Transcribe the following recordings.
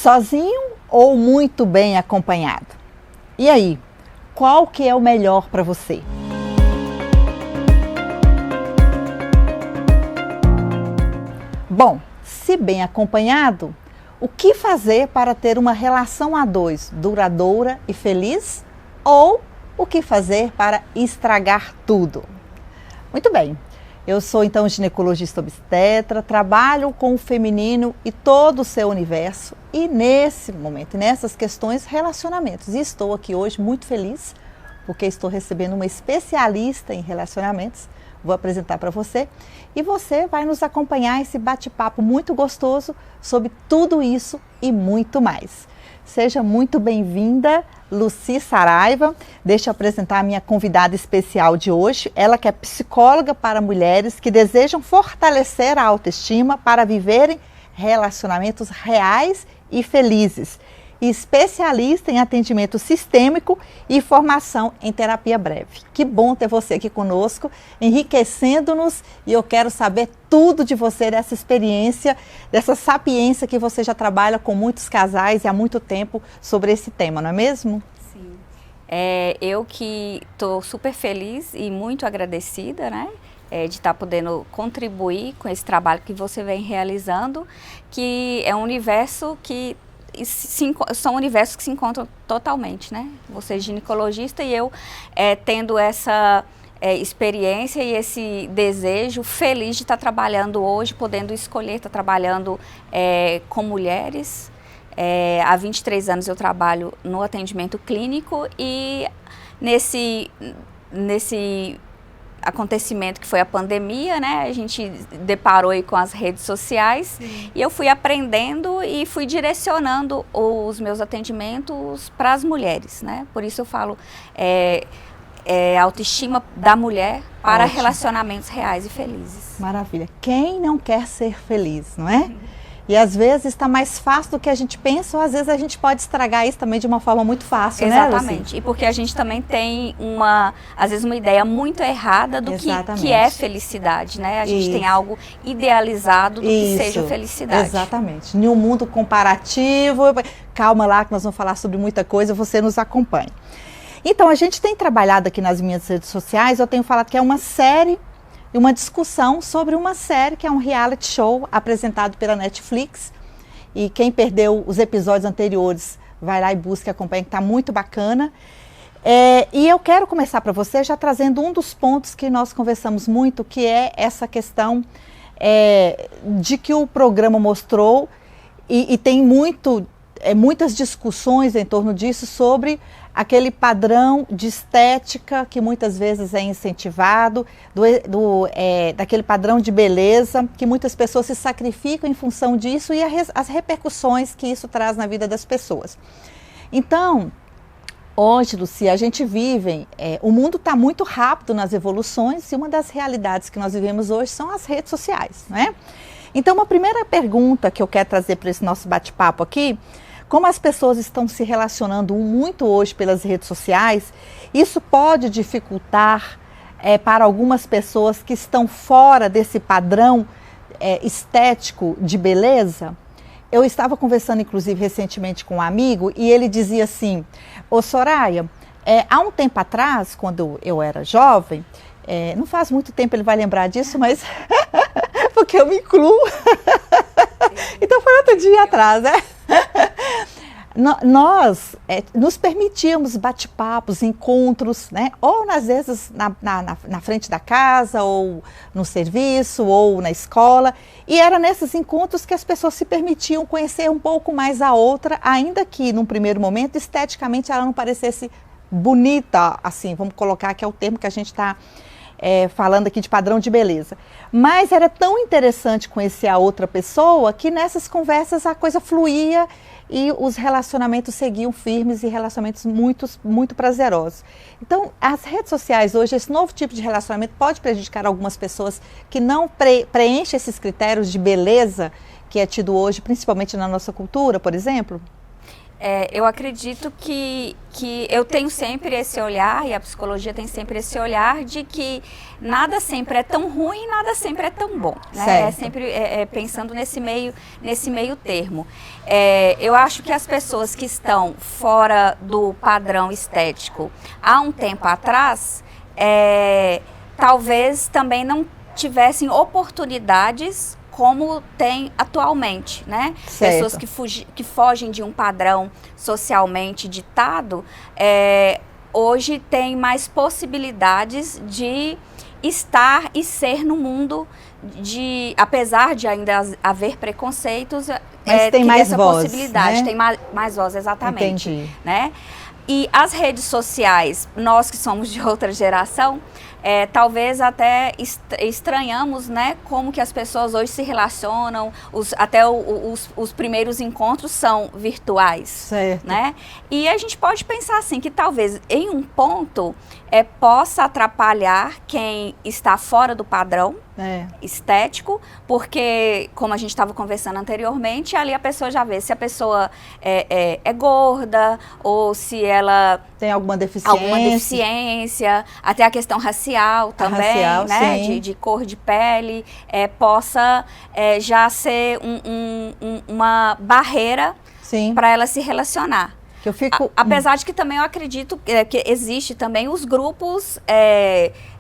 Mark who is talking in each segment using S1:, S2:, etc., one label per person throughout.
S1: Sozinho ou muito bem acompanhado? E aí, qual que é o melhor para você? Bom, se bem acompanhado, o que fazer para ter uma relação a dois duradoura e feliz? Ou o que fazer para estragar tudo? Muito bem, eu sou então ginecologista obstetra, trabalho com o feminino e todo o seu universo e nesse momento, nessas questões, relacionamentos. E estou aqui hoje muito feliz porque estou recebendo uma especialista em relacionamentos. Vou apresentar para você e você vai nos acompanhar esse bate-papo muito gostoso sobre tudo isso e muito mais. Seja muito bem-vinda, Lucy Saraiva. Deixa eu apresentar a minha convidada especial de hoje. Ela que é psicóloga para mulheres que desejam fortalecer a autoestima para viverem relacionamentos reais e felizes. E especialista em atendimento sistêmico e formação em terapia breve. Que bom ter você aqui conosco, enriquecendo-nos, e eu quero saber tudo de você, dessa experiência, dessa sapiência que você já trabalha com muitos casais e há muito tempo sobre esse tema, não é mesmo?
S2: Sim. Eu que estou super feliz e muito agradecida, né? De estar podendo contribuir com esse trabalho que você vem realizando, que é um universo que são universos que se encontram totalmente, né? Você ginecologista e eu tendo essa experiência e esse desejo feliz de estar trabalhando hoje, podendo escolher estar trabalhando com mulheres. Há 23 anos eu trabalho no atendimento clínico e nesse acontecimento que foi a pandemia, né? A gente deparou aí com as redes sociais. Sim. E eu fui aprendendo e fui direcionando os meus atendimentos para as mulheres, né? Por isso eu falo autoestima da mulher para Ótimo. Relacionamentos reais e felizes.
S1: Maravilha. Quem não quer ser feliz, não é? E às vezes está mais fácil do que a gente pensa, ou às vezes a gente pode estragar isso também de uma forma muito fácil,
S2: Exatamente.
S1: Né,
S2: Exatamente. E porque a gente também tem às vezes uma ideia muito errada do que é felicidade, né? A gente tem algo idealizado do que seja felicidade.
S1: Exatamente. Em um mundo comparativo, calma lá que nós vamos falar sobre muita coisa, você nos acompanha. Então, a gente tem trabalhado aqui nas minhas redes sociais, eu tenho falado que é uma série, uma discussão sobre uma série que é um reality show apresentado pela Netflix, e quem perdeu os episódios anteriores vai lá e busca e acompanha, que está muito bacana. E eu quero começar para você já trazendo um dos pontos que nós conversamos muito, que é essa questão de que o programa mostrou e tem muitas discussões em torno disso sobre aquele padrão de estética que muitas vezes é incentivado, daquele padrão de beleza que muitas pessoas se sacrificam em função disso e as repercussões que isso traz na vida das pessoas. Então, hoje, Lucy, a gente vive, o mundo está muito rápido nas evoluções e uma das realidades que nós vivemos hoje são as redes sociais, né? Então, uma primeira pergunta que eu quero trazer para esse nosso bate-papo aqui: como as pessoas estão se relacionando muito hoje pelas redes sociais, isso pode dificultar para algumas pessoas que estão fora desse padrão estético de beleza? Eu estava conversando, inclusive, recentemente com um amigo e ele dizia assim: ô Soraya, há um tempo atrás, quando eu era jovem, não faz muito tempo ele vai lembrar disso, mas porque eu me incluo, então foi outro dia atrás, né? Nós nos permitíamos bate-papos, encontros, né? Ou às vezes na frente da casa, ou no serviço, ou na escola. E era nesses encontros que as pessoas se permitiam conhecer um pouco mais a outra, ainda que num primeiro momento, esteticamente, ela não parecesse bonita, assim, vamos colocar que é o termo que a gente está falando aqui de padrão de beleza. Mas era tão interessante conhecer a outra pessoa que nessas conversas a coisa fluía e os relacionamentos seguiam firmes e relacionamentos muito prazerosos. Então, as redes sociais hoje, esse novo tipo de relacionamento pode prejudicar algumas pessoas que não preenchem esses critérios de beleza que é tido hoje, principalmente na nossa cultura, por exemplo?
S2: Eu acredito que eu tenho sempre esse olhar, e a psicologia tem sempre esse olhar de que nada sempre é tão ruim, nada sempre é tão bom, né? É sempre pensando nesse meio termo. Eu acho que as pessoas que estão fora do padrão estético há um tempo atrás, talvez também não tivessem oportunidades como tem atualmente, né?
S1: Certo.
S2: Pessoas que fogem de um padrão socialmente ditado, hoje têm mais possibilidades de estar e ser no mundo, apesar de ainda haver preconceitos,
S1: tem mais
S2: essa
S1: voz,
S2: possibilidade,
S1: né?
S2: Tem mais voz, exatamente.
S1: Entendi.
S2: Né? E as redes sociais, nós que somos de outra geração, talvez até estranhamos, né, como que as pessoas hoje se relacionam, até os primeiros encontros são virtuais.
S1: Certo.
S2: Né? E a gente pode pensar assim, que talvez em um ponto possa atrapalhar quem está fora do padrão estético, porque, como a gente estava conversando anteriormente, ali a pessoa já vê se a pessoa é gorda ou se ela
S1: tem alguma deficiência,
S2: até a questão racial também, né? De cor de pele, possa já ser uma barreira para ela se relacionar.
S1: Que eu fico...
S2: Apesar de que também eu acredito que existe também os grupos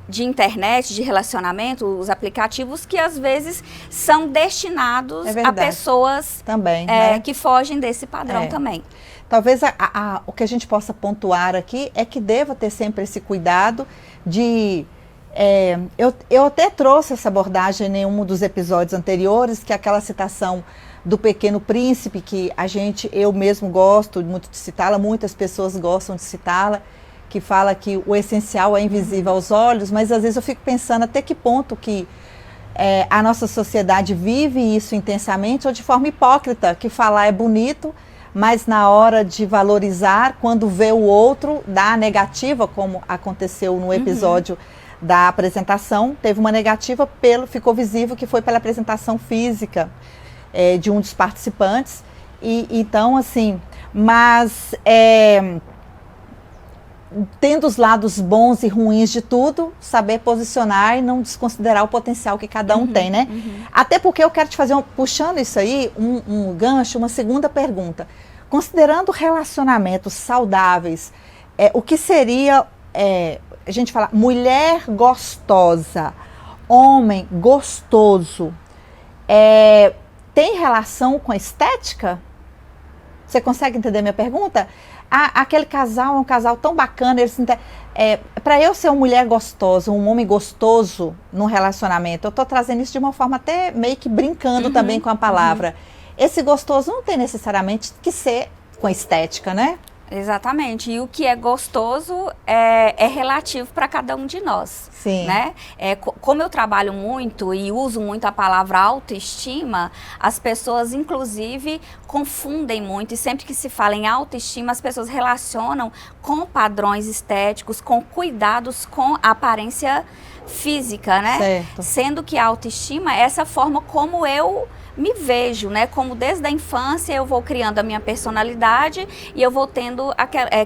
S2: de internet, de relacionamento, os aplicativos que às vezes são destinados a pessoas
S1: também,
S2: que fogem desse padrão também.
S1: Talvez o que a gente possa pontuar aqui é que deva ter sempre esse cuidado de... eu até trouxe essa abordagem em um dos episódios anteriores, que é aquela citação do Pequeno Príncipe, que eu mesmo gosto muito de citá-la, muitas pessoas gostam de citá-la, que fala que o essencial é invisível aos olhos, mas às vezes eu fico pensando até que ponto que a nossa sociedade vive isso intensamente ou de forma hipócrita, que falar é bonito, mas na hora de valorizar, quando vê o outro, dá a negativa, como aconteceu no episódio da apresentação, teve uma negativa, ficou visível que foi pela apresentação física de um dos participantes. Então, assim, mas tendo os lados bons e ruins de tudo, saber posicionar e não desconsiderar o potencial que cada um tem, né? Até porque eu quero te fazer, puxando isso aí, um gancho, uma segunda pergunta. Considerando relacionamentos saudáveis, o que seria, a gente fala, mulher gostosa, homem gostoso, tem relação com a estética? Você consegue entender minha pergunta? Aquele casal é um casal tão bacana, para eu ser uma mulher gostosa, um homem gostoso num relacionamento, eu estou trazendo isso de uma forma até meio que brincando também com a palavra. Esse gostoso não tem necessariamente que ser com estética, né?
S2: Exatamente, e o que é gostoso é relativo para cada um de nós.
S1: Sim.
S2: Né? Como eu trabalho muito e uso muito a palavra autoestima, as pessoas inclusive confundem muito, e sempre que se fala em autoestima, as pessoas relacionam com padrões estéticos, com cuidados com a aparência física, né?
S1: Certo.
S2: Sendo que a autoestima é essa forma como eu me vejo, né? Como desde a infância eu vou criando a minha personalidade e eu vou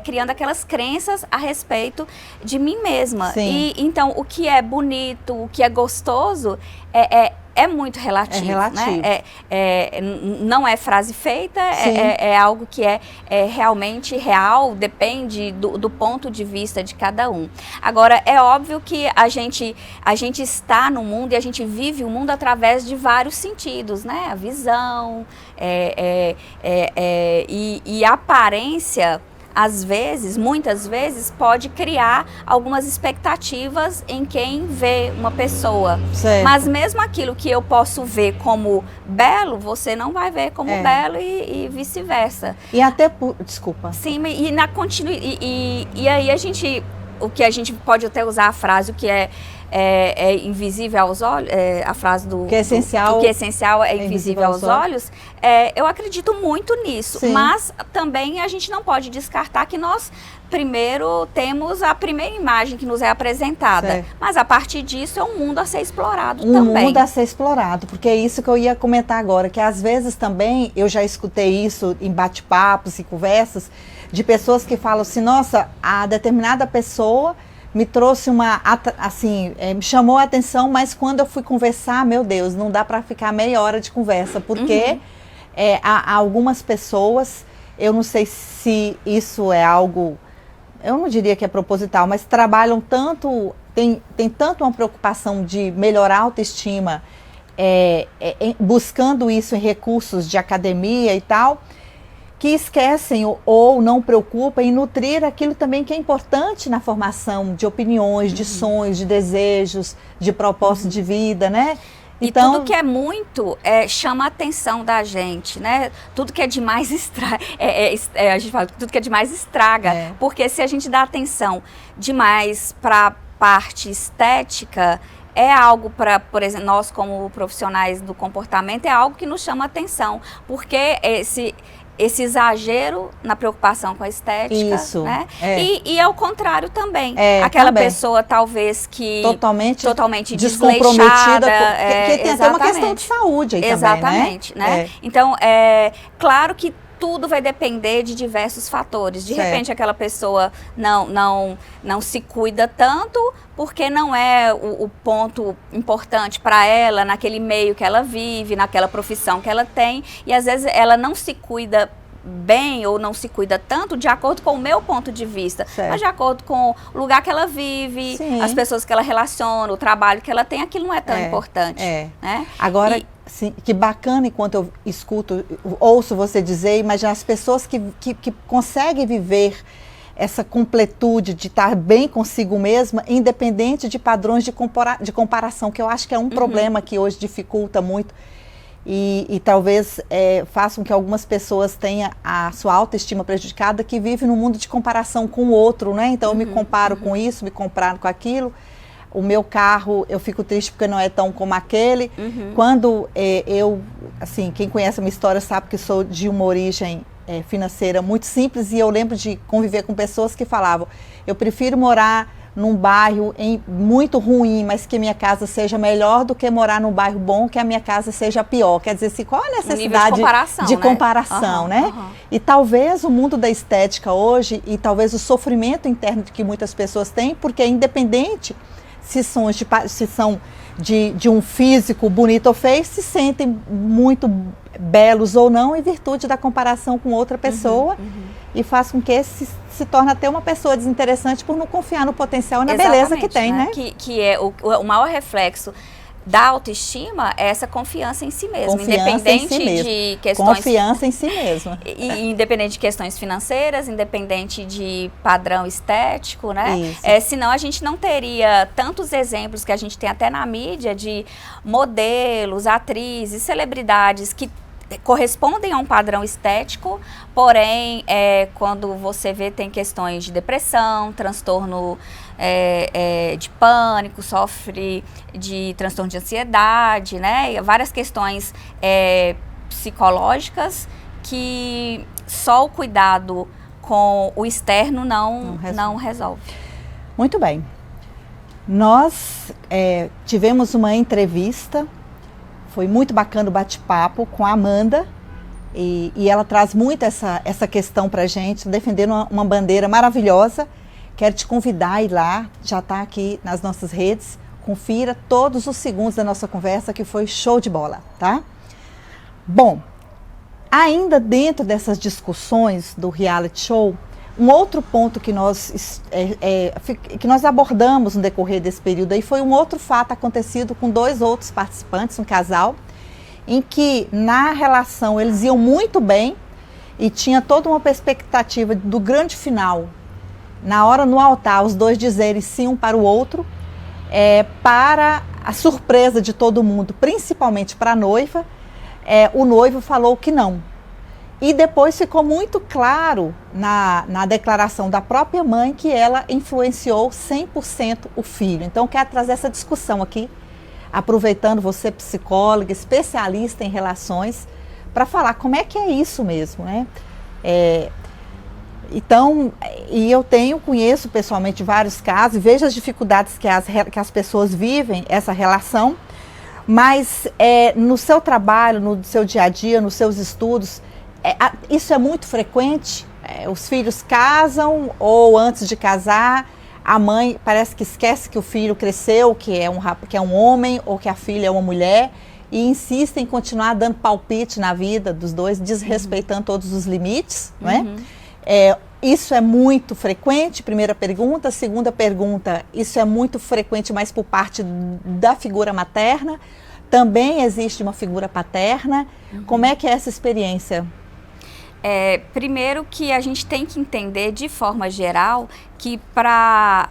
S2: criando aquelas crenças a respeito de mim mesma.
S1: Sim.
S2: E então o que é bonito, o que é gostoso é muito relativo.
S1: É relativo.
S2: Né? Não é frase feita, é algo que é realmente real, depende do ponto de vista de cada um. Agora, é óbvio que a gente está no mundo e a gente vive o mundo através de vários sentidos, né? A visão, e a aparência, às vezes, muitas vezes, pode criar algumas expectativas em quem vê uma pessoa.
S1: Certo.
S2: Mas mesmo aquilo que eu posso ver como belo, você não vai ver como belo e vice-versa.
S1: E até desculpa.
S2: Sim, e aí o que a gente pode até usar a frase, o que é é invisível aos olhos, a frase do
S1: que é essencial,
S2: do que é essencial é invisível aos olhos, eu acredito muito nisso. Sim. Mas também a gente não pode descartar que nós primeiro temos a primeira imagem que nos é apresentada, certo. Mas a partir disso é um mundo a ser explorado também.
S1: Um mundo a ser explorado, porque é isso que eu ia comentar agora, que às vezes também, eu já escutei isso em bate-papos e conversas, de pessoas que falam assim, nossa, a determinada pessoa me trouxe me chamou a atenção, mas quando eu fui conversar, meu Deus, não dá para ficar meia hora de conversa, porque há algumas pessoas, eu não sei se isso é algo, eu não diria que é proposital, mas trabalham tanto, tem tanto uma preocupação de melhorar a autoestima, buscando isso em recursos de academia e tal, que esquecem ou não preocupam em nutrir aquilo também que é importante na formação de opiniões, de sonhos, de desejos, de propósito de vida, né?
S2: Então, e tudo que é muito chama a atenção da gente, né? Tudo que é demais a gente fala, tudo que é demais estraga, porque se a gente dá atenção demais para a parte estética, é algo para, por exemplo, nós como profissionais do comportamento, é algo que nos chama a atenção, porque esse exagero na preocupação com a estética, isso, né? E é o contrário também. Aquela também. Pessoa, talvez, que totalmente descomprometida,
S1: que tem até uma questão de saúde aí
S2: exatamente, também, né? Então, claro que tudo vai depender de diversos fatores. De repente, aquela pessoa não se cuida tanto porque não é o ponto importante para ela, naquele meio que ela vive, naquela profissão que ela tem. E, às vezes, ela não se cuida bem ou não se cuida tanto de acordo com o meu ponto de vista, mas de acordo com o lugar que ela vive, as pessoas que ela relaciona, o trabalho que ela tem, aquilo não é tão importante. Né?
S1: Agora... Sim, que bacana enquanto eu escuto, ouço você dizer, imagina as pessoas que conseguem viver essa completude de estar bem consigo mesma, independente de padrões de comparação, que eu acho que é um problema que hoje dificulta muito e talvez faça com que algumas pessoas tenham a sua autoestima prejudicada, que vive num mundo de comparação com o outro, né? Então eu me comparo com isso, me comparo com aquilo. O meu carro, eu fico triste porque não é tão como aquele. Quando quem conhece a minha história sabe que sou de uma origem financeira muito simples, e eu lembro de conviver com pessoas que falavam, eu prefiro morar num bairro muito ruim, mas que minha casa seja melhor do que morar num bairro bom, que a minha casa seja pior. Quer dizer, assim, qual a necessidade de comparação, né? E talvez o mundo da estética hoje, e talvez o sofrimento interno que muitas pessoas têm, porque é independente se são de um físico bonito ou feio, se sentem muito belos ou não em virtude da comparação com outra pessoa e faz com que se torne até uma pessoa desinteressante por não confiar no potencial e na beleza que tem, né?
S2: Que é o maior reflexo da autoestima, é essa confiança em si mesmo,
S1: independente
S2: de questões...
S1: Confiança em si mesmo.
S2: Independente de questões financeiras, independente de padrão estético, né? Senão a gente não teria tantos exemplos que a gente tem até na mídia de modelos, atrizes, celebridades que correspondem a um padrão estético, porém, quando você vê, tem questões de depressão, transtorno de pânico, sofre de transtorno de ansiedade, né? E várias questões psicológicas que só o cuidado com o externo não resolve.
S1: Muito bem. Nós tivemos uma entrevista, foi muito bacana o bate-papo com a Amanda, e ela traz muito essa questão para a gente, defendendo uma bandeira maravilhosa. Quero te convidar a ir lá, já está aqui nas nossas redes, confira todos os segundos da nossa conversa, que foi show de bola, tá? Bom, ainda dentro dessas discussões do reality show, um outro ponto que nós abordamos no decorrer desse período aí foi um outro fato acontecido com 2 outros participantes, um casal, em que na relação eles iam muito bem e tinha toda uma perspectiva do grande final. Na hora no altar, os 2 dizerem sim um para o outro, para a surpresa de todo mundo, principalmente para a noiva, o noivo falou que não. E depois ficou muito claro na declaração da própria mãe que ela influenciou 100% o filho. Então, eu quero trazer essa discussão aqui, aproveitando você, psicóloga, especialista em relações, para falar como é que é isso mesmo, né? Então, e eu conheço pessoalmente vários casos, vejo as dificuldades que as pessoas vivem, essa relação, mas no seu trabalho, no seu dia a dia, nos seus estudos, isso é muito frequente? Os filhos casam ou antes de casar, a mãe parece que esquece que o filho cresceu, que é um homem ou que a filha é uma mulher e insiste em continuar dando palpite na vida dos dois, desrespeitando todos os limites, não é? Isso é muito frequente, primeira pergunta. Segunda pergunta, isso é muito frequente, mas por parte da figura materna. Também existe uma figura paterna. Como é que é essa experiência?
S2: Primeiro que a gente tem que entender de forma geral que para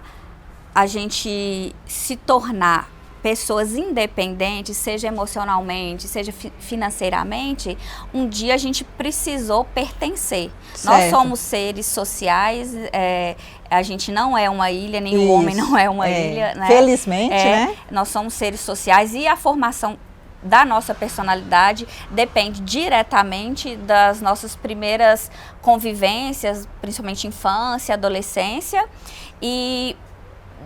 S2: a gente se tornar pessoas independentes, seja emocionalmente, seja financeiramente, um dia a gente precisou pertencer. Certo. Nós somos seres sociais, a gente não é uma ilha, nem o homem não é uma ilha. Né?
S1: Felizmente, né?
S2: Nós somos seres sociais e a formação da nossa personalidade depende diretamente das nossas primeiras convivências, principalmente infância, adolescência, e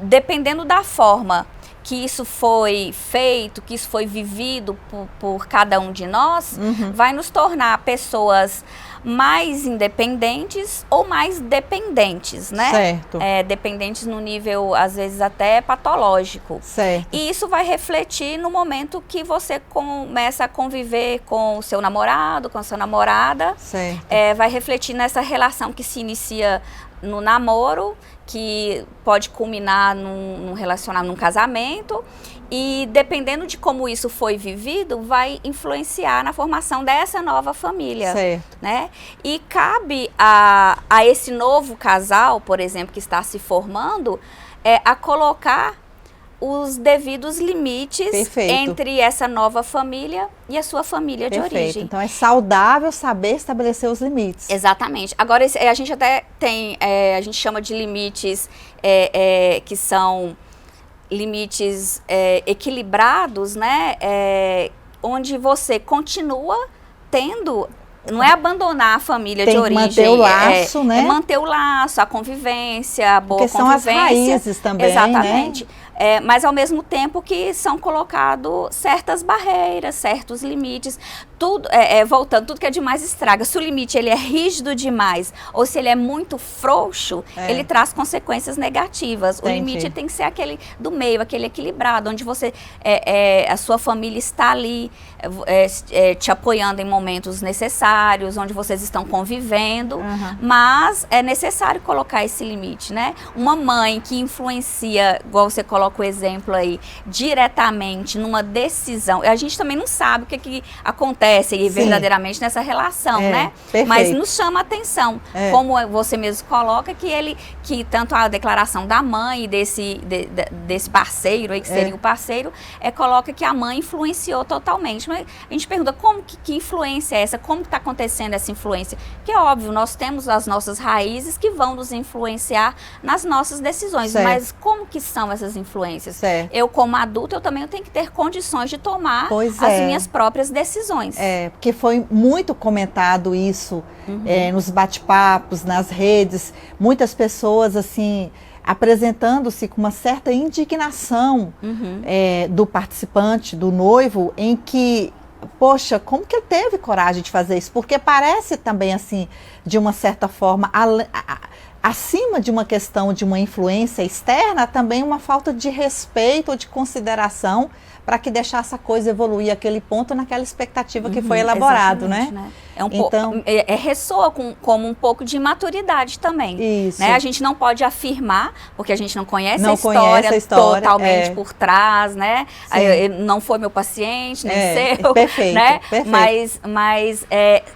S2: dependendo da forma que isso foi feito, que isso foi vivido por cada um de nós, vai nos tornar pessoas mais independentes ou mais dependentes, né?
S1: Certo.
S2: Dependentes no nível, às vezes, até patológico.
S1: Certo.
S2: E isso vai refletir no momento que você começa a conviver com o seu namorado, com a sua namorada.
S1: Certo.
S2: Vai refletir nessa relação que se inicia no namoro, que pode culminar num relacionamento, num casamento, e dependendo de como isso foi vivido, vai influenciar na formação dessa nova família.
S1: Certo.
S2: Né? E cabe a esse novo casal, por exemplo, que está se formando, a colocar os devidos limites entre essa nova família e a sua família de origem.
S1: Então é saudável saber estabelecer os limites.
S2: Exatamente. Agora a gente até tem, a gente chama de limites que são limites equilibrados, né? Onde você continua tendo. Não é abandonar a família de origem.
S1: Manter o laço, né?
S2: É manter o laço, a convivência, a boa
S1: Porque
S2: convivência.
S1: São as raízes também,
S2: exatamente.
S1: Né?
S2: Mas ao mesmo tempo que são colocados certas barreiras, certos limites. Tudo, voltando, tudo que é demais estraga. Se o limite ele é rígido demais ou se ele é muito frouxo, ele traz consequências negativas.
S1: Entendi.
S2: O limite tem que ser aquele do meio, aquele equilibrado, onde você, a sua família está ali te apoiando em momentos necessários, onde vocês estão convivendo, mas é necessário colocar esse limite, né? Uma mãe que influencia, igual você coloca o exemplo aí, diretamente numa decisão, a gente também não sabe o que acontece verdadeiramente nessa relação, né?
S1: Perfeito.
S2: Mas nos chama a atenção, como você mesmo coloca, que tanto a declaração da mãe e desse parceiro aí, que seria o parceiro, coloca que a mãe influenciou totalmente. Mas a gente pergunta, como que influência é essa? Como está acontecendo essa influência? Que é óbvio, nós temos as nossas raízes que vão nos influenciar nas nossas decisões,
S1: certo.
S2: Mas como que são essas influências?
S1: Certo.
S2: Eu, como adulta, eu também tenho que ter condições de tomar as minhas próprias decisões.
S1: Porque foi muito comentado isso nos bate-papos, nas redes, muitas pessoas assim apresentando-se com uma certa indignação do participante, do noivo, em que, poxa, como que ele teve coragem de fazer isso? Porque parece também assim, de uma certa forma, acima de uma questão de uma influência externa, também uma falta de respeito ou de consideração para que deixasse a coisa evoluir aquele ponto naquela expectativa que foi elaborado, né?
S2: Então, ressoa como um pouco de imaturidade também.
S1: Isso.
S2: Né? A gente não pode afirmar, porque a gente não conhece a história totalmente por trás, né? Não foi meu paciente, nem seu.
S1: Perfeito,
S2: né?
S1: perfeito.
S2: Mas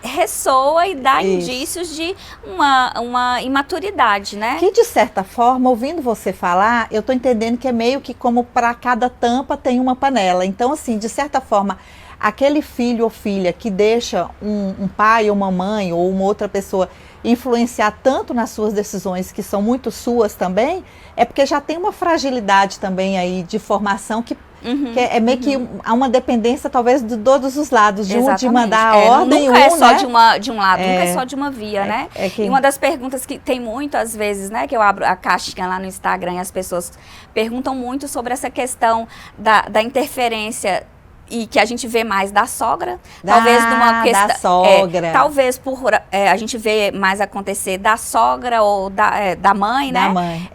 S2: ressoa e dá indícios de uma imaturidade, né?
S1: Que, de certa forma, ouvindo você falar, eu estou entendendo que é meio que como para cada tampa tem uma panela. Então, assim, de certa forma, aquele filho ou filha que deixa um pai ou uma mãe ou uma outra pessoa influenciar tanto nas suas decisões, que são muito suas também, é porque já tem uma fragilidade também aí de formação que é meio que há uma dependência talvez de todos os lados, de mandar a ordem.
S2: Nunca é só de um lado, nunca é só de uma via, né?
S1: Que...
S2: E uma das perguntas que tem muito às vezes, né, que eu abro a caixinha lá no Instagram e as pessoas perguntam muito sobre essa questão da interferência e que a gente vê mais da sogra, talvez numa questão,
S1: da sogra.
S2: Talvez por a gente vê mais acontecer da sogra ou da mãe, né?
S1: Da mãe,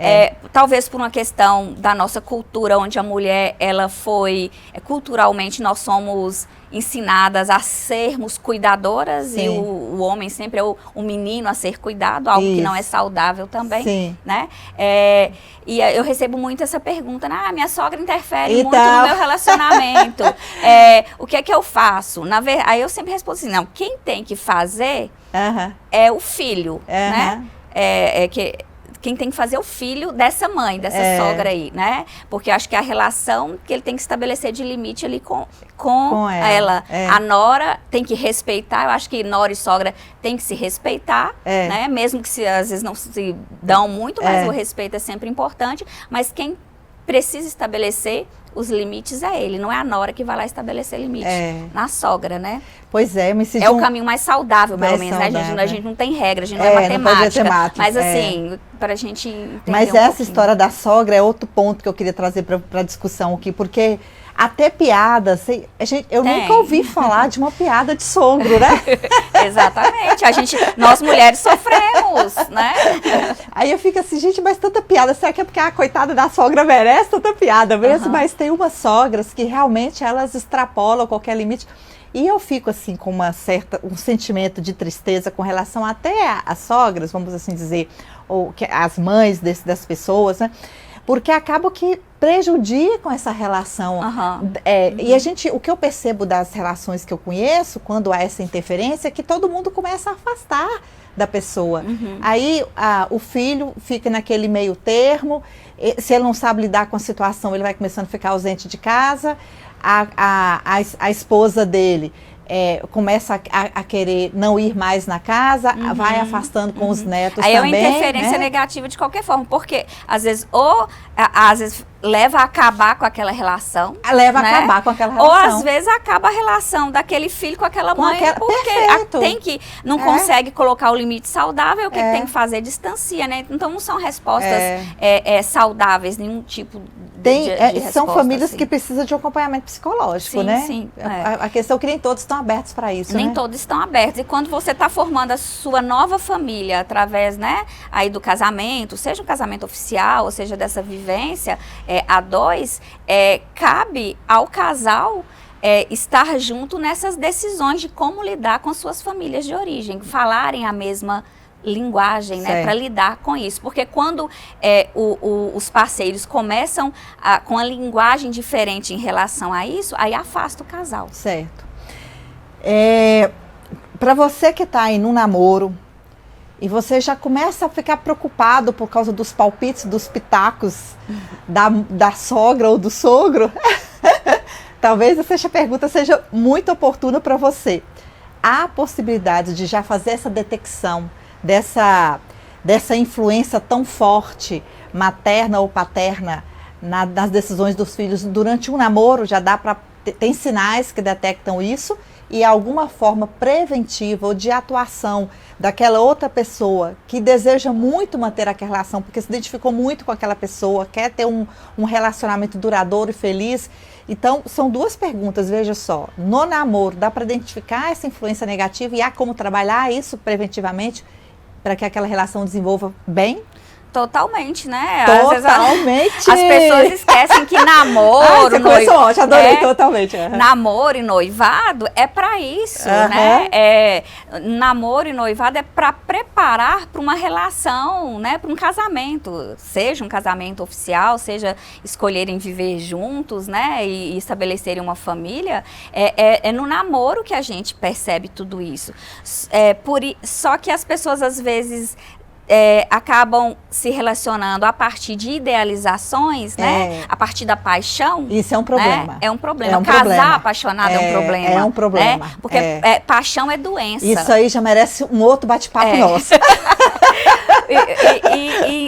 S2: talvez por uma questão da nossa cultura, onde a mulher, ela foi, culturalmente nós somos ensinadas a sermos cuidadoras. Sim. E o homem sempre é o menino a ser cuidado, algo que não é saudável também. Sim. Né? E eu recebo muito essa pergunta, minha sogra interfere muito no meu relacionamento. O que é que eu faço? Aí eu sempre respondo assim, não, quem tem que fazer é o filho, né? Quem tem que fazer é o filho dessa mãe, dessa sogra aí, né? Porque acho que a relação que ele tem que estabelecer de limite ali com ela. A nora tem que respeitar, eu acho que nora e sogra tem que se respeitar, né? Mesmo que às vezes não se dão muito, mas o respeito é sempre importante. Mas quem precisa estabelecer os limites é ele, não é a nora que vai lá estabelecer limite na sogra, né?
S1: Pois é,
S2: o caminho mais saudável, pelo menos, né? A gente não tem regra, a gente não é matemática, mas assim, para a gente entender
S1: Mas essa história da sogra é outro ponto que eu queria trazer para discussão aqui, porque até piada, eu nunca ouvi falar de uma piada de sogro, né?
S2: Exatamente, nós mulheres sofremos, né?
S1: Aí eu fico assim, gente, mas tanta piada, será que é porque a coitada da sogra merece tanta piada mesmo? Mas tem umas sogras que realmente elas extrapolam qualquer limite. E eu fico assim com um sentimento de tristeza com relação até às sogras, vamos assim dizer, ou as mães das pessoas, né? Porque acaba que prejudicam essa relação. E o que eu percebo das relações que eu conheço, quando há essa interferência, é que todo mundo começa a afastar da pessoa. Aí o filho fica naquele meio termo, se ele não sabe lidar com a situação, ele vai começando a ficar ausente de casa, a esposa dele começa a querer não ir mais na casa, vai afastando com os netos também.
S2: Aí é uma interferência negativa de qualquer forma, porque às vezes leva a acabar com aquela relação.
S1: Leva a acabar com aquela relação.
S2: Ou às vezes acaba a relação daquele filho com aquela mãe, porque não consegue colocar o limite saudável, o que tem que fazer? Distancia, né? Então não são respostas saudáveis, nenhum tipo de resposta.
S1: São famílias que precisam de um acompanhamento psicológico, né?
S2: Sim,
S1: a questão é que nem todos estão abertos para isso,
S2: Nem todos estão abertos. E quando você está formando a sua nova família através, né, aí do casamento, seja um casamento oficial, ou seja dessa vivência a dois, cabe ao casal estar junto nessas decisões de como lidar com suas famílias de origem, falarem a mesma linguagem, né, para lidar com isso, porque quando os parceiros começam com a linguagem diferente em relação a isso, aí afasta o casal.
S1: Certo. Para você que está aí num namoro e você já começa a ficar preocupado por causa dos palpites, dos pitacos da sogra ou do sogro, talvez essa pergunta seja muito oportuna para você. Há a possibilidade de já fazer essa detecção dessa influência tão forte, materna ou paterna, nas decisões dos filhos durante um namoro? Já dá para... Tem sinais que detectam isso? E alguma forma preventiva ou de atuação daquela outra pessoa que deseja muito manter aquela relação, porque se identificou muito com aquela pessoa, quer ter um relacionamento duradouro e feliz. Então, são duas perguntas, veja só. No namoro, dá para identificar essa influência negativa e há como trabalhar isso preventivamente para que aquela relação desenvolva bem?
S2: Totalmente, né?
S1: Totalmente!
S2: As pessoas esquecem que namoro,
S1: adorei totalmente.
S2: Namoro e noivado é para isso, né? Namoro e noivado é para preparar para uma relação, né? Para um casamento, seja um casamento oficial, seja escolherem viver juntos, né? E estabelecerem uma família. É no namoro que a gente percebe tudo isso. Só que as pessoas às vezes acabam se relacionando a partir de idealizações, né? A partir da paixão.
S1: Isso é um problema.
S2: É um problema. Casar apaixonado é um problema.
S1: É um problema.
S2: Né? Porque paixão é doença.
S1: Isso aí já merece um outro bate-papo nosso.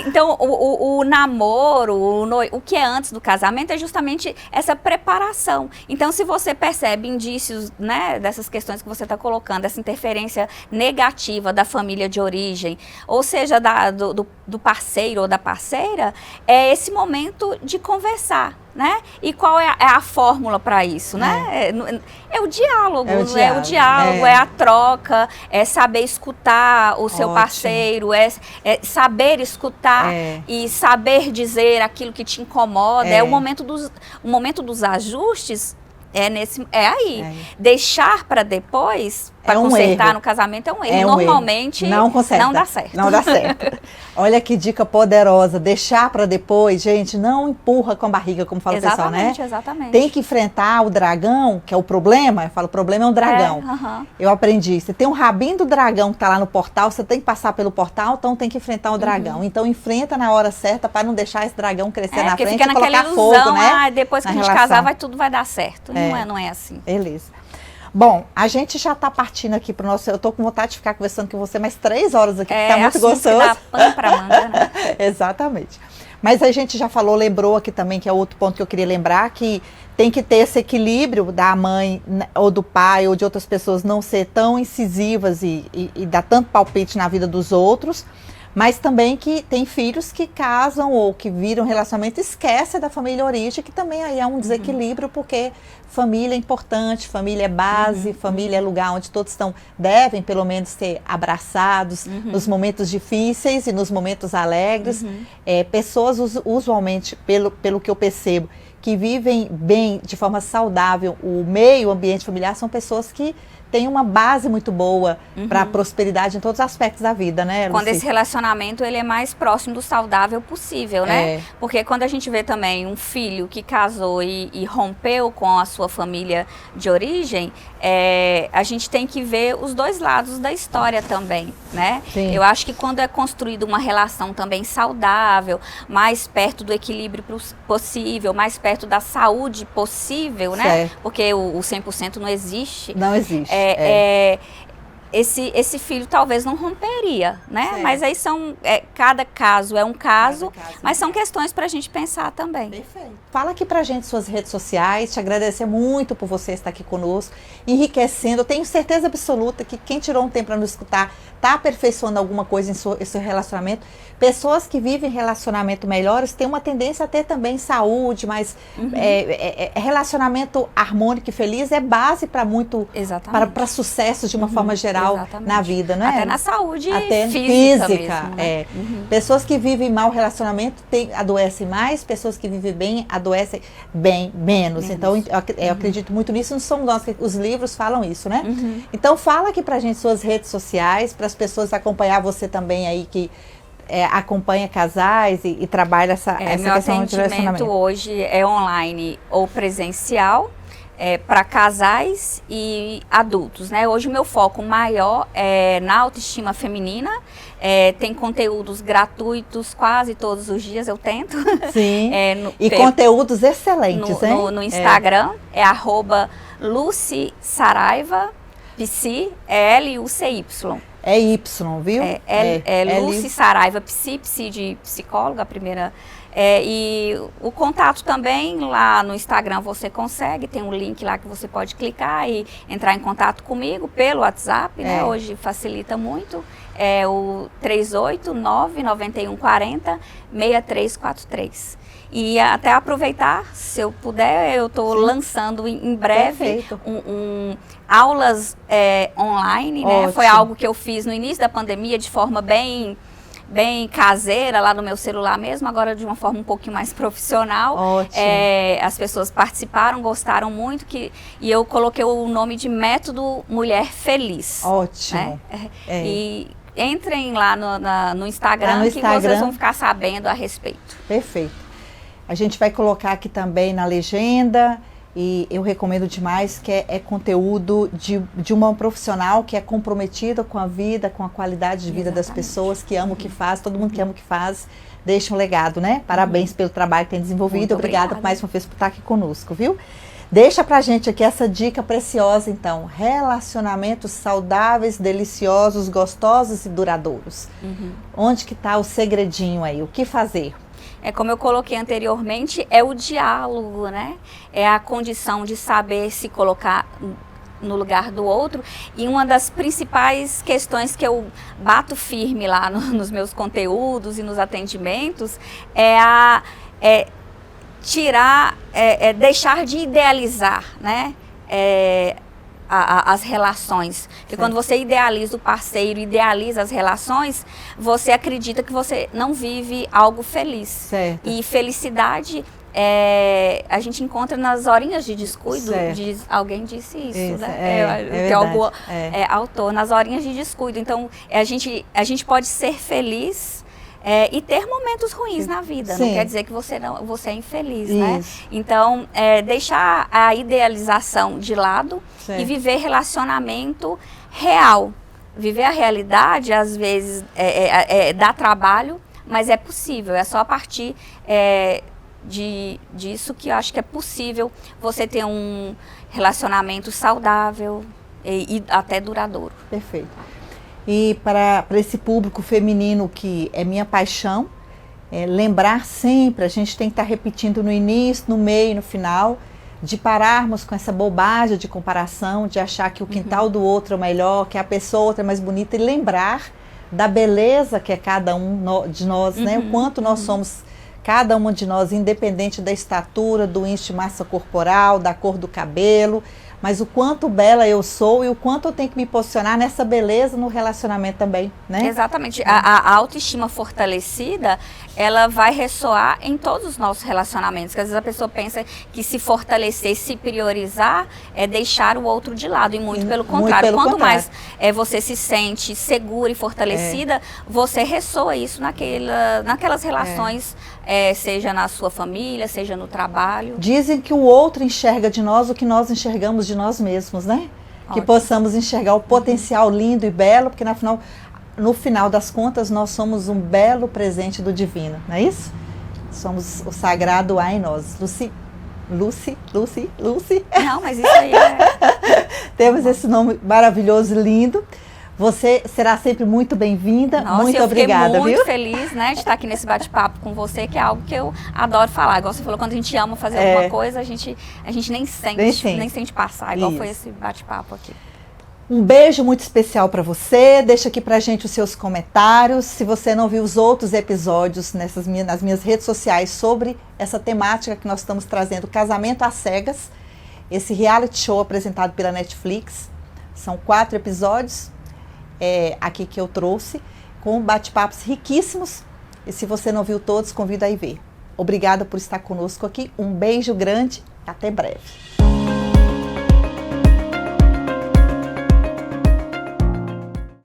S2: Então, o namoro, o que é antes do casamento é justamente essa preparação. Então, se você percebe indícios, né, dessas questões que você está colocando, essa interferência negativa da família de origem, ou seja, do parceiro ou da parceira, é esse momento de conversar. Né? E qual é a fórmula para isso, né? É o diálogo, é a troca, é saber escutar o seu parceiro, é saber escutar e saber dizer aquilo que te incomoda. É o momento dos ajustes. É aí. Deixar para depois, para consertar no casamento, é um erro. Normalmente
S1: não
S2: dá certo.
S1: Não dá certo. Olha que dica poderosa. Deixar para depois, gente, não empurra com a barriga, como fala o pessoal, né?
S2: Exatamente.
S1: Tem que enfrentar o dragão, que é o problema. Eu falo, o problema é um dragão. Eu aprendi. Você tem um rabinho do dragão que está lá no portal, você tem que passar pelo portal, então tem que enfrentar o dragão. Então enfrenta na hora certa para não deixar esse dragão crescer na frente e colocar fogo, né?
S2: Depois que a gente casar, tudo vai dar certo. Não é assim.
S1: Beleza. Bom, a gente já está partindo aqui para o nosso... Eu estou com vontade de ficar conversando com você mais 3 horas aqui, porque está muito gostoso.
S2: Dá pano pra manga, né?
S1: Exatamente. Mas a gente já falou, lembrou aqui também, que é outro ponto que eu queria lembrar, que tem que ter esse equilíbrio da mãe ou do pai ou de outras pessoas não ser tão incisivas e dar tanto palpite na vida dos outros, mas também que tem filhos que casam ou que viram relacionamento e esquecem da família origem, que também aí é um desequilíbrio, porque família é importante, família é base, família é lugar onde todos devem pelo menos ser abraçados nos momentos difíceis e nos momentos alegres. Pessoas usualmente, pelo que eu percebo, que vivem bem, de forma saudável, o meio ambiente familiar, são pessoas que têm uma base muito boa para a prosperidade em todos os aspectos da vida, né, Lucy?
S2: Quando esse relacionamento ele é mais próximo do saudável possível, né? Porque quando a gente vê também um filho que casou e rompeu com a sua família de origem, a gente tem que ver os dois lados da história também, né?
S1: Sim.
S2: Eu acho que quando é construída uma relação também saudável, mais perto do equilíbrio possível, mais perto da saúde possível, né? Porque o 100% não existe.
S1: Não existe.
S2: Esse filho talvez não romperia, né? Mas aí cada caso é um caso, mas são questões para a gente pensar também.
S1: Perfeito. Fala aqui pra gente suas redes sociais, te agradecer muito por você estar aqui conosco, enriquecendo. Eu tenho certeza absoluta que quem tirou um tempo para nos escutar está aperfeiçoando alguma coisa em seu relacionamento. Pessoas que vivem relacionamento melhores têm uma tendência a ter também saúde, mas relacionamento harmônico e feliz é base para muito, para sucesso de uma forma geral na vida, não é?
S2: Até na saúde
S1: física
S2: mesmo, né?
S1: Pessoas que vivem mau relacionamento adoecem mais, pessoas que vivem bem adoecem bem menos. Então eu acredito muito nisso, não somos nós, os livros falam isso, né? Então fala aqui pra gente suas redes sociais, para as pessoas acompanhar você também aí que acompanha casais e trabalha essa questão de relacionamento.
S2: Meu atendimento hoje é online ou presencial, para casais e adultos, né? Hoje o meu foco maior é na autoestima feminina. Tem conteúdos gratuitos quase todos os dias, eu tento.
S1: Sim, conteúdos excelentes,
S2: no Instagram, @Lucy Saraiva, Psi, Lucy.
S1: É Y, viu?
S2: Lucy Saraiva, Psi de psicóloga, a primeira. E o contato também lá no Instagram você consegue, tem um link lá que você pode clicar e entrar em contato comigo pelo WhatsApp, né? Hoje facilita muito. É o 389-9140-6343. E até aproveitar, se eu puder, eu estou lançando em breve aulas online, né? Foi algo que eu fiz no início da pandemia de forma bem caseira, lá no meu celular mesmo, agora de uma forma um pouquinho mais profissional. As pessoas participaram, gostaram muito, e eu coloquei o nome de Método Mulher Feliz.
S1: Ótimo.
S2: Né? E entrem lá no Instagram, que vocês vão ficar sabendo a respeito.
S1: Perfeito. A gente vai colocar aqui também na legenda E eu recomendo demais, que é conteúdo de uma profissional que é comprometida com a vida, com a qualidade de vida das pessoas, que ama o que faz, todo mundo que ama o que faz, deixa um legado, né? Parabéns pelo trabalho que tem desenvolvido.
S2: Muito
S1: obrigada mais uma vez por estar aqui conosco, viu? Deixa pra gente aqui essa dica preciosa, então. Relacionamentos saudáveis, deliciosos, gostosos e duradouros. Onde que tá o segredinho aí? O que fazer?
S2: É como eu coloquei anteriormente, é o diálogo, né? É a condição de saber se colocar no lugar do outro. E uma das principais questões que eu bato firme lá nos meus conteúdos e nos atendimentos é deixar de idealizar, né? As relações. Porque quando você idealiza o parceiro, idealiza as relações, você acredita que você não vive algo feliz.
S1: Certo.
S2: E felicidade a gente encontra nas horinhas de descuido. Alguém disse isso, né? Algum autor, nas horinhas de descuido. Então, a gente pode ser feliz e ter momentos ruins na vida. Sim. Não quer dizer que você é infeliz, né? Então, deixar a idealização de lado e viver relacionamento real. Viver a realidade, às vezes, dá trabalho, mas é possível. É só a partir disso que eu acho que é possível você ter um relacionamento saudável e até duradouro.
S1: Perfeito. E para esse público feminino que é minha paixão, lembrar sempre, a gente tem que estar repetindo no início, no meio e no final, de pararmos com essa bobagem de comparação, de achar que o quintal do outro é melhor, que a pessoa outra é mais bonita, e lembrar da beleza que é cada um de nós, né? O quanto nós somos, cada uma de nós, independente da estatura, do índice de massa corporal, da cor do cabelo, mas o quanto bela eu sou e o quanto eu tenho que me posicionar nessa beleza no relacionamento também, né?
S2: Exatamente. A autoestima fortalecida, ela vai ressoar em todos os nossos relacionamentos. Porque às vezes a pessoa pensa que se fortalecer, se priorizar, é deixar o outro de lado. E muito pelo contrário. Quanto mais você se sente segura e fortalecida, você ressoa isso naquelas relações, seja na sua família, seja no trabalho.
S1: Dizem que o outro enxerga de nós o que nós enxergamos de nós mesmos, né? Ótimo. Que possamos enxergar o potencial lindo e belo, porque no final das contas nós somos um belo presente do divino, não é isso? Somos o sagrado há em nós. Lucy.
S2: Não, mas isso aí
S1: Temos esse nome maravilhoso e lindo. Você será sempre muito bem-vinda. Muito obrigada, viu?
S2: Eu fiquei muito feliz, né, de estar aqui nesse bate-papo com você, que é algo que eu adoro falar. Igual você falou, quando a gente ama fazer alguma coisa, a gente nem sente passar, igual foi esse bate-papo aqui.
S1: Um beijo muito especial para você. Deixa aqui pra gente os seus comentários. Se você não viu os outros episódios nas minhas redes sociais sobre essa temática que nós estamos trazendo, Casamento às Cegas, esse reality show apresentado pela Netflix. São 4 episódios aqui que eu trouxe, com bate-papos riquíssimos. E se você não viu todos, convido a ir ver. Obrigada por estar conosco aqui. Um beijo grande. Até breve.